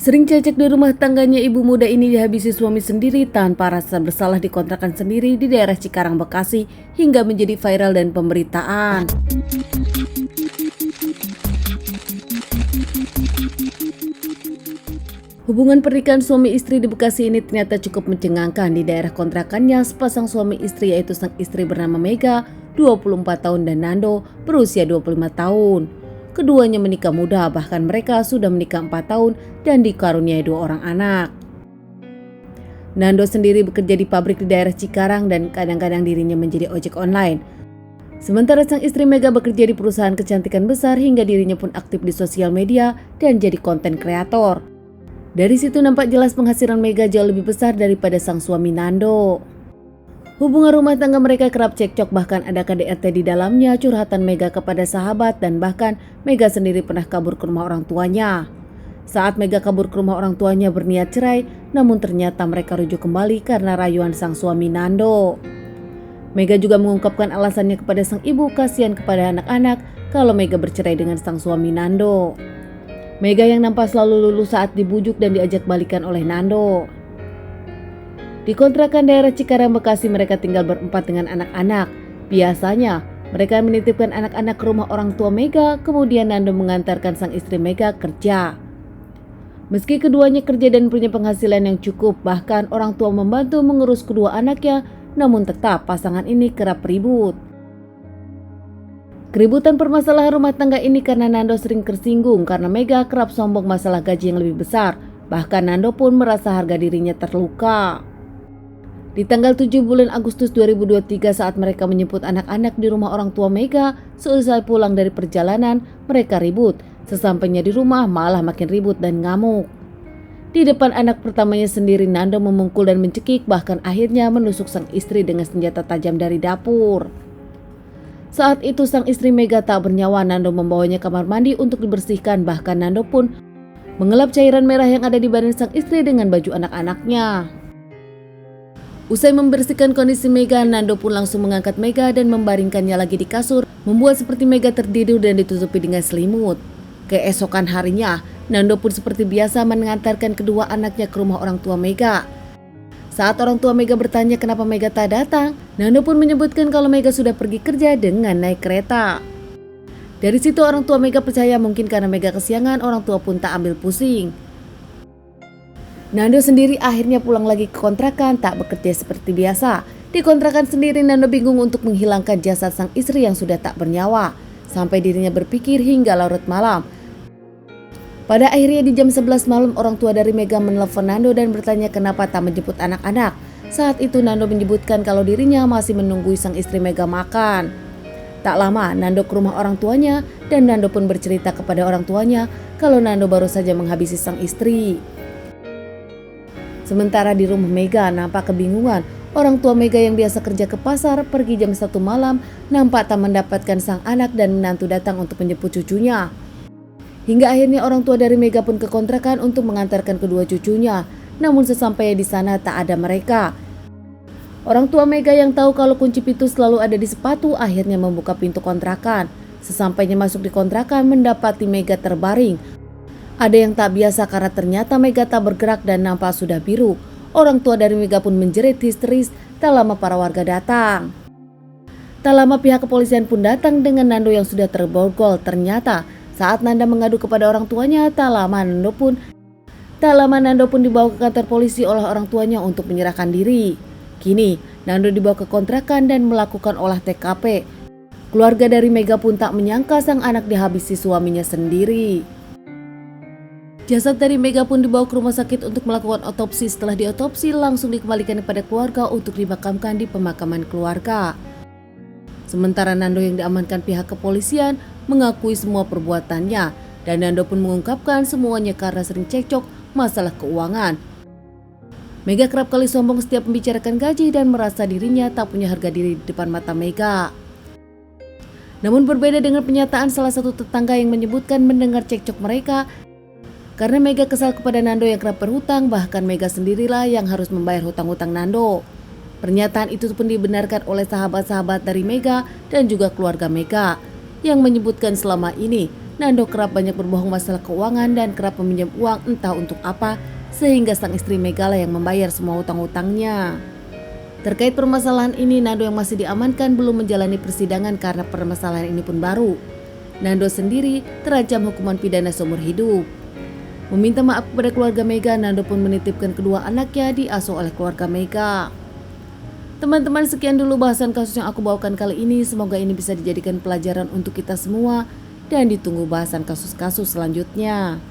Sering cecek di rumah tangganya, ibu muda ini dihabisi suami sendiri tanpa rasa bersalah di kontrakan sendiri di daerah Cikarang, Bekasi, hingga menjadi viral dan pemberitaan. Hubungan pernikahan suami istri di Bekasi ini ternyata cukup mencengangkan. Di daerah kontrakannya, sepasang suami istri yaitu sang istri bernama Mega, 24 tahun, dan Nando, berusia 25 tahun. Keduanya menikah muda, bahkan mereka sudah menikah 4 tahun dan dikaruniai 2 orang anak. Nando sendiri bekerja di pabrik di daerah Cikarang dan kadang-kadang dirinya menjadi ojek online. Sementara sang istri Mega bekerja di perusahaan kecantikan besar hingga dirinya pun aktif di sosial media dan jadi konten kreator. Dari situ nampak jelas penghasilan Mega jauh lebih besar daripada sang suami Nando. Hubungan rumah tangga mereka kerap cekcok, bahkan ada KDRT di dalamnya, curhatan Mega kepada sahabat, dan bahkan Mega sendiri pernah kabur ke rumah orang tuanya. Saat Mega kabur ke rumah orang tuanya berniat cerai, namun ternyata mereka rujuk kembali karena rayuan sang suami Nando. Mega juga mengungkapkan alasannya kepada sang ibu, kasihan kepada anak-anak kalau Mega bercerai dengan sang suami Nando. Mega yang nampak selalu luluh saat dibujuk dan diajak balikan oleh Nando. Di kontrakan daerah Cikarang, Bekasi, mereka tinggal berempat dengan anak-anak. Biasanya, mereka menitipkan anak-anak ke rumah orang tua Mega, kemudian Nando mengantarkan sang istri Mega kerja. Meski keduanya kerja dan punya penghasilan yang cukup, bahkan orang tua membantu mengurus kedua anaknya, namun tetap pasangan ini kerap ribut. Keributan permasalahan rumah tangga ini karena Nando sering tersinggung karena Mega kerap sombong masalah gaji yang lebih besar. Bahkan Nando pun merasa harga dirinya terluka. Di tanggal 7 bulan Agustus 2023 saat mereka menjemput anak-anak di rumah orang tua Mega, seusai pulang dari perjalanan, mereka ribut. Sesampainya di rumah malah makin ribut dan ngamuk. Di depan anak pertamanya sendiri, Nando memukul dan mencekik, bahkan akhirnya menusuk sang istri dengan senjata tajam dari dapur. Saat itu sang istri Mega tak bernyawa. Nando membawanya kamar mandi untuk dibersihkan, bahkan Nando pun mengelap cairan merah yang ada di badan sang istri dengan baju anak-anaknya. Usai membersihkan kondisi Mega, Nando pun langsung mengangkat Mega dan membaringkannya lagi di kasur, membuat seperti Mega tertidur dan ditutupi dengan selimut. Keesokan harinya, Nando pun seperti biasa mengantarkan kedua anaknya ke rumah orang tua Mega. Saat orang tua Mega bertanya kenapa Mega tak datang, Nando pun menyebutkan kalau Mega sudah pergi kerja dengan naik kereta. Dari situ orang tua Mega percaya mungkin karena Mega kesiangan, orang tua pun tak ambil pusing. Nando sendiri akhirnya pulang lagi ke kontrakan, tak bekerja seperti biasa. Di kontrakan sendiri, Nando bingung untuk menghilangkan jasad sang istri yang sudah tak bernyawa. Sampai dirinya berpikir hingga larut malam. Pada akhirnya di jam 11 malam, orang tua dari Mega menelpon Nando dan bertanya kenapa tak menjemput anak-anak. Saat itu Nando menyebutkan kalau dirinya masih menunggu sang istri Mega makan. Tak lama, Nando ke rumah orang tuanya dan Nando pun bercerita kepada orang tuanya kalau Nando baru saja menghabisi sang istri. Sementara di rumah Mega nampak kebingungan. Orang tua Mega yang biasa kerja ke pasar pergi jam 1 malam nampak tak mendapatkan sang anak dan menantu datang untuk menjemput cucunya. Hingga akhirnya orang tua dari Mega pun ke kontrakan untuk mengantarkan kedua cucunya. Namun sesampainya di sana tak ada mereka. Orang tua Mega yang tahu kalau kunci pintu selalu ada di sepatu akhirnya membuka pintu kontrakan. Sesampainya masuk di kontrakan mendapati Mega terbaring. Ada yang tak biasa karena ternyata Mega tak bergerak dan nampak sudah biru. Orang tua dari Mega pun menjerit histeris. Tak lama para warga datang. Tak lama pihak kepolisian pun datang dengan Nando yang sudah terborgol. Ternyata saat Nanda mengadu kepada orang tuanya, tak lama Nando pun dibawa ke kantor polisi oleh orang tuanya untuk menyerahkan diri. Kini Nando dibawa ke kontrakan dan melakukan olah TKP. Keluarga dari Mega pun tak menyangka sang anak dihabisi suaminya sendiri. Jasad dari Mega pun dibawa ke rumah sakit untuk melakukan otopsi. Setelah diotopsi, langsung dikembalikan kepada keluarga untuk dimakamkan di pemakaman keluarga. Sementara Nando yang diamankan pihak kepolisian mengakui semua perbuatannya, dan Nando pun mengungkapkan semuanya karena sering cekcok masalah keuangan. Mega kerap kali sombong setiap membicarakan gaji dan merasa dirinya tak punya harga diri di depan mata Mega. Namun berbeda dengan pernyataan salah satu tetangga yang menyebutkan mendengar cekcok mereka karena Mega kesal kepada Nando yang kerap berhutang, bahkan Mega sendirilah yang harus membayar hutang-hutang Nando. Pernyataan itu pun dibenarkan oleh sahabat-sahabat dari Mega dan juga keluarga Mega yang menyebutkan selama ini Nando kerap banyak berbohong masalah keuangan dan kerap meminjam uang entah untuk apa, sehingga sang istri Mega lah yang membayar semua utang-utangnya. Terkait permasalahan ini, Nando yang masih diamankan belum menjalani persidangan karena permasalahan ini pun baru. Nando sendiri terancam hukuman pidana seumur hidup. Meminta maaf kepada keluarga Mega, Nando pun menitipkan kedua anaknya diasuh oleh keluarga Mega. Teman-teman, sekian dulu bahasan kasus yang aku bawakan kali ini. Semoga ini bisa dijadikan pelajaran untuk kita semua dan ditunggu bahasan kasus-kasus selanjutnya.